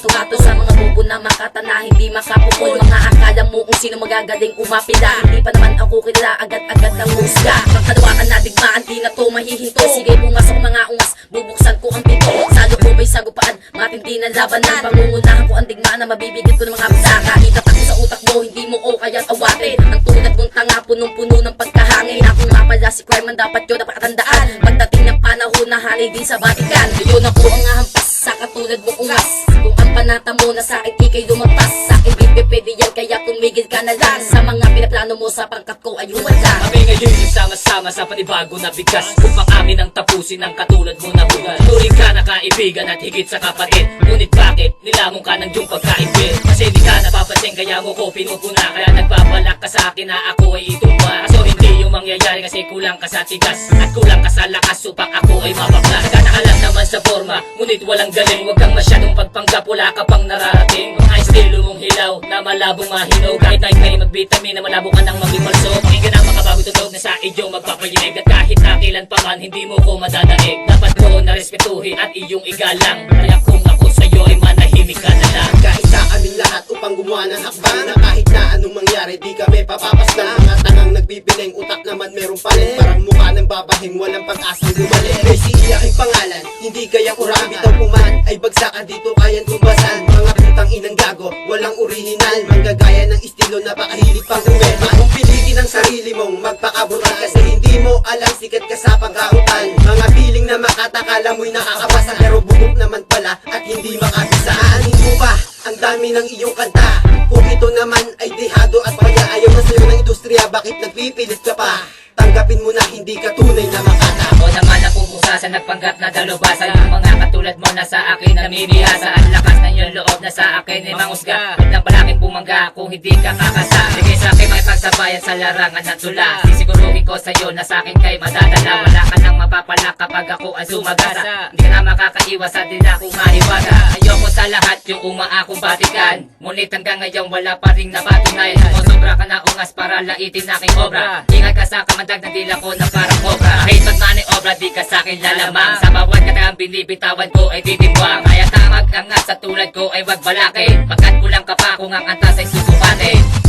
bato-bato sa mga bobo na makata na hindi makapukol. Mga akala mo kung sino magagaling umapila, hindi pa naman ako kilala, agad-agad ang husga. Pagkalawakan na digmaan, di na to mahihinto. Sige pumasok mga ungas, bubuksan ko ang pinto. Salo ko ba'y sagupaan, matindi na labanan. Pangungunahan ko ang digmaan na mabibigit ko ng mga bisaka. Itatak ko sa utak mo, hindi mo o kayang awatin. Ang tulad mong tanga, punong-puno ng pagkahangin. Ako nga pala si Crime, dapat yun napakatandaan. Pagdating ng panahon na halay din sa Vatican, yun ako ang hampas sa katulad mong ungas. Kung ang panata mo na sa akin ikay lumagpas, sa akin pwede yan, kaya tumigil ka na lang. Sa mga pinaplano mo sa pangkat ko ay humanda. Kami ngayon sama-sama sa panibago na bigas, upang amin ang tapusin ang katulad mo na hugas. Turing ka na kaibigan at higit sa kapatid, ngunit bakit nilamong ka ng iyong pagkaibig? Kasi di ka napapansin kaya mo ko pinupuna, kaya nagbabalak ka sa akin na ako ay itumba. So hindi yung mangyayari kasi kulang ka sa tigas at kulang ka sa lakas upang ako ay mapaklas. Kanakalan naman sa forma, ngunit walang galing. Huwag kang masyadong pagpanggap, wala ka pang nararating. Mga estilo mong hilaw na malabong mahinog, kahit na ikay mag-vitamin na malabo ka nang maging malso. Pakinggan ang makabagong tunog na sa iyong magpapayinig, at kahit na kailan pa man hindi mo ko madadaig. Dapat ko na respetuhin at iyong igalang, kaya kung ako sa'yo ay manahimik ka na lang. Kahit sa amin lahat upang gumawa ng hakbang, na kahit na anong mangyari di kami papapaslang. Mga tangang nagbibiling, utak naman meron pa rin. Parang mukha ng babahing walang pag-asang gumaling. May siya aking pangalan, hindi kayang urahan. Bitaw puman ay bagsakan dito kayang tumbasan. Mga putang inang gago, walang original. Manggagaya ng estilo na pakahilig pang gawin. Kung pilitin ang sarili mong magpakabutan, kasi hindi mo alam sikat ka sa pangkautan. Mga piling na makatakala mo'y nakakabasa, pero bubok naman pala at hindi makabisa. Aanin mo ba ang dami ng iyong kanta? Kung ito naman ay dehado at kaya ayaw na sa'yo ng industriya, bakit nagpipilit ka pa? Tanggapin mo na hindi ka tunay na makata. Ako naman ang pupusa sa nagpanggap na dalubhasa. Yung mga katulad mo na sa akin namimihasa. Ang lakas ng iyong loob na sa akin ay mangusga. Huwag nang palaking bumangga kung hindi ka kakasa. Sige sa akin makipagsabayan sa larangan ng tula. Sisiguruhin ko sa'yo na sa akin kay madadala. Wala ka nang mapapala kapag ako ang sumagasa. Hindi ka na makakaiwas at di na akong mahiwaga. Ayoko sa lahat yung akong batikan, ngunit hanggang ngayon wala pa rin napatunay. Sobra ka na ungas para laitin aking obra. Ingat ka sa kamandag ng dila ko na parang obra. Kahit magmani obra di ka sa'kin lalamang. Sa bawat katagang binibitawan ko ay titimbang. Kaya tamag ang nga sa tulad ko ay wag balakin, pagkat kulang ka pa kung ang antas ay susukatin.